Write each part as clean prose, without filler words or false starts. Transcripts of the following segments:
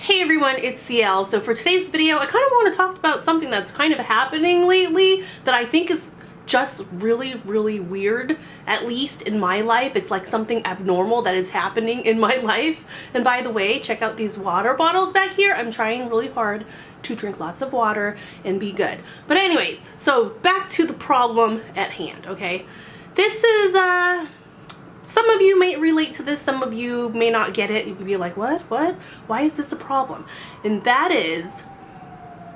Hey everyone, it's CL. So for today's video, I kind of want to talk about something that's kind of happening lately that I think is just really weird, at least in my life. It's like something abnormal that is happening in my life. And by the way, check out these water bottles back here. I'm trying really hard to drink lots of water and be good. But anyways, so back to the problem at hand, okay? This is, some of you may relate to this, some of you may not get it. You can be like, what? Why is this a problem? And that is,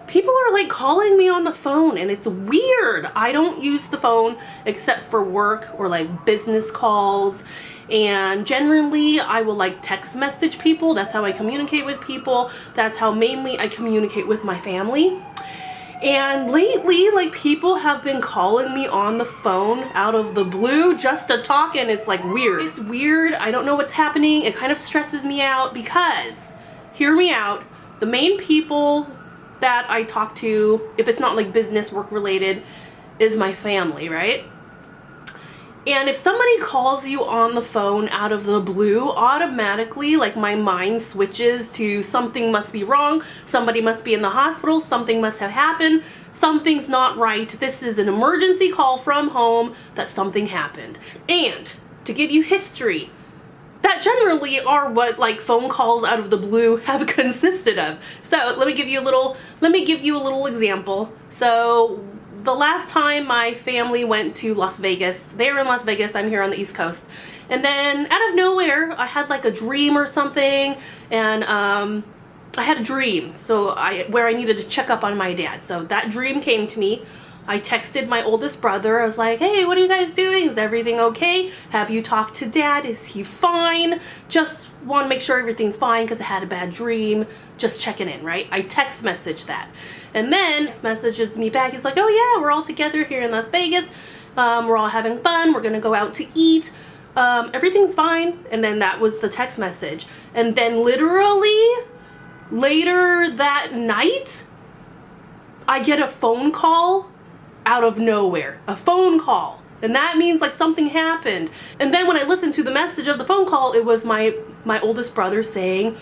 people are like calling me on the phone and it's weird. I don't use the phone except for work or like business calls. And generally I will like text message people. That's how I communicate with people. That's how mainly I communicate with my family. And lately, like, people have been calling me on the phone out of the blue just to talk, and it's like weird. It's weird. I don't know what's happening. It kind of stresses me out because, hear me out, the main people that I talk to, if it's not like business work related, is my family, right? And if somebody calls you on the phone out of the blue, automatically, like, my mind switches to something must be wrong, somebody must be in the hospital, something must have happened, something's not right, this is an emergency call from home that something happened. And to give you history, that generally are what like phone calls out of the blue have consisted of. So let me give you a little example. So the last time my family went to Las Vegas, they were in Las Vegas, I'm here on the East Coast, and then out of nowhere I had like a dream or something, and I had a dream where I needed to check up on my dad. So that dream came to me. I texted my oldest brother. I was like, hey, what are you guys doing? Is everything okay? Have you talked to dad? Is he fine? Just want to make sure everything's fine because I had a bad dream. Just checking in, right? I text messaged that. And then he messages me back. He's like, oh yeah, we're all together here in Las Vegas. We're all having fun. We're going to go out to eat. Everything's fine. And then that was the text message. And then literally later that night, I get a phone call out of nowhere. A phone call. And that means like something happened. And then when I listened to the message of the phone call, it was my oldest brother saying,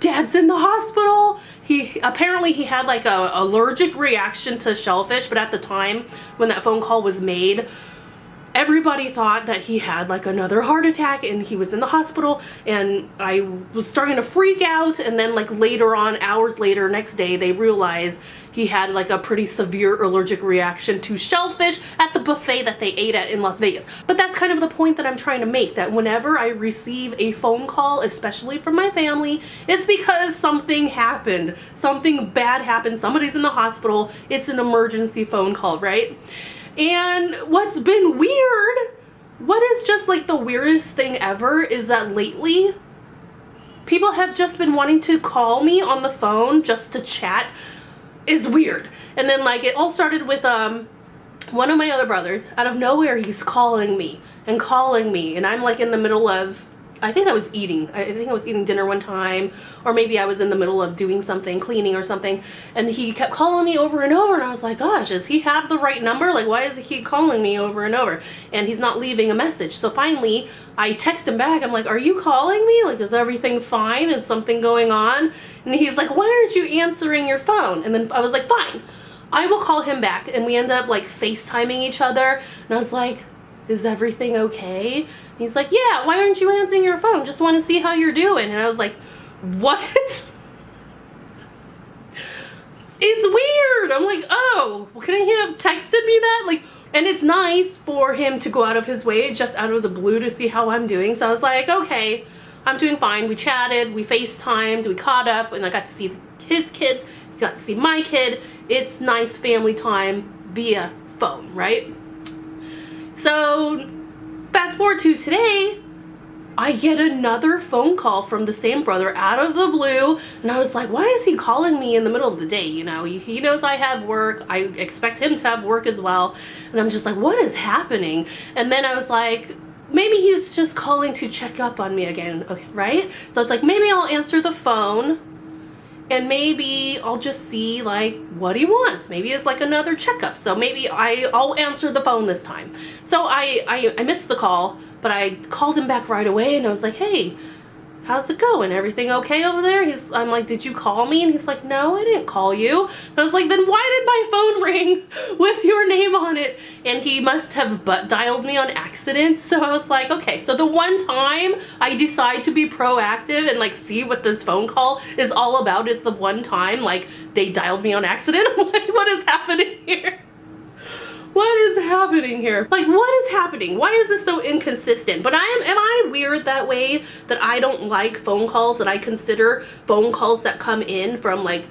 Dad's in the hospital. Apparently he had like a allergic reaction to shellfish, but at the time when that phone call was made, everybody thought that he had like another heart attack and he was in the hospital, and I was starting to freak out. And then like later on, hours later, next day, they realized he had like a pretty severe allergic reaction to shellfish at the buffet that they ate at in Las Vegas. But that's kind of the point that I'm trying to make, that whenever I receive a phone call, especially from my family, it's because something happened. Something bad happened. Somebody's in the hospital. It's an emergency phone call, right? And what's been weird, what is just like the weirdest thing ever, is that lately people have just been wanting to call me on the phone just to chat. Is weird. And then like it all started with one of my other brothers. Out of nowhere he's calling me, and I'm like in the middle of, I think I was eating dinner one time, or maybe I was in the middle of doing something, cleaning or something, and he kept calling me over and over, and I was like, gosh, does he have the right number? Like, why does he keep calling me over and over? And he's not leaving a message. So finally I text him back. I'm like, are you calling me? Like, is everything fine? Is something going on? And he's like, why aren't you answering your phone? And then I was like, fine, I will call him back. And we ended up like FaceTiming each other, and I was like, is everything okay? And he's like, yeah, why aren't you answering your phone? Just want to see how you're doing. And I was like, what? It's weird. I'm like, oh, well, couldn't he have texted me that? Like, and it's nice for him to go out of his way just out of the blue to see how I'm doing. So I was like, okay, I'm doing fine. We chatted, we FaceTimed, we caught up, and I got to see his kids, got to see my kid. It's nice family time via phone, right? So fast forward to today, I get another phone call from the same brother out of the blue, and I was like, why is he calling me in the middle of the day? You know, he knows I have work. I expect him to have work as well. And I'm just like, what is happening? And then I was like, maybe he's just calling to check up on me again, okay, right? So it's like, maybe I'll answer the phone, and maybe I'll just see like what he wants. Maybe it's like another checkup. So maybe I'll answer the phone this time. So I missed the call, but I called him back right away, and I was like, hey, how's it going? Everything okay over there? I'm like, did you call me? And he's like, no, I didn't call you. And I was like, then why did my phone ring with your name on it? And he must have butt dialed me on accident. So I was like, okay, so the one time I decide to be proactive and like see what this phone call is all about is the one time like they dialed me on accident. I'm like, what is happening here? What is happening here? Like, what is happening? Why is this so inconsistent? But am I weird that way, that I don't like phone calls, that I consider phone calls that come in from like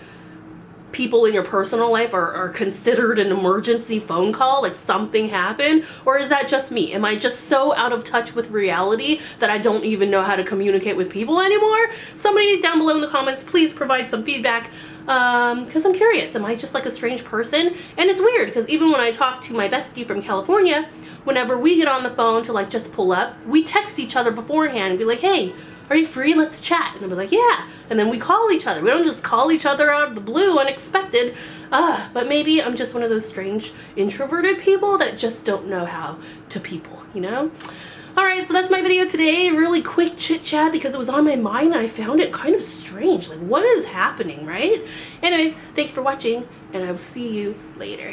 people in your personal life are considered an emergency phone call, like something happened? Or is that just me? Am I just so out of touch with reality that I don't even know how to communicate with people anymore? Somebody down below in the comments, please provide some feedback. Because I'm curious, am I just like a strange person? And it's weird because even when I talk to my bestie from California, whenever we get on the phone to like just pull up, we text each other beforehand and be like, hey, are you free? Let's chat. And I'll be like, yeah. And then we call each other. We don't just call each other out of the blue, unexpected. But maybe I'm just one of those strange introverted people that just don't know how to people, you know? Alright, so that's my video today. Really quick chit chat because it was on my mind and I found it kind of strange. Like, what is happening, right? Anyways, thanks for watching and I will see you later.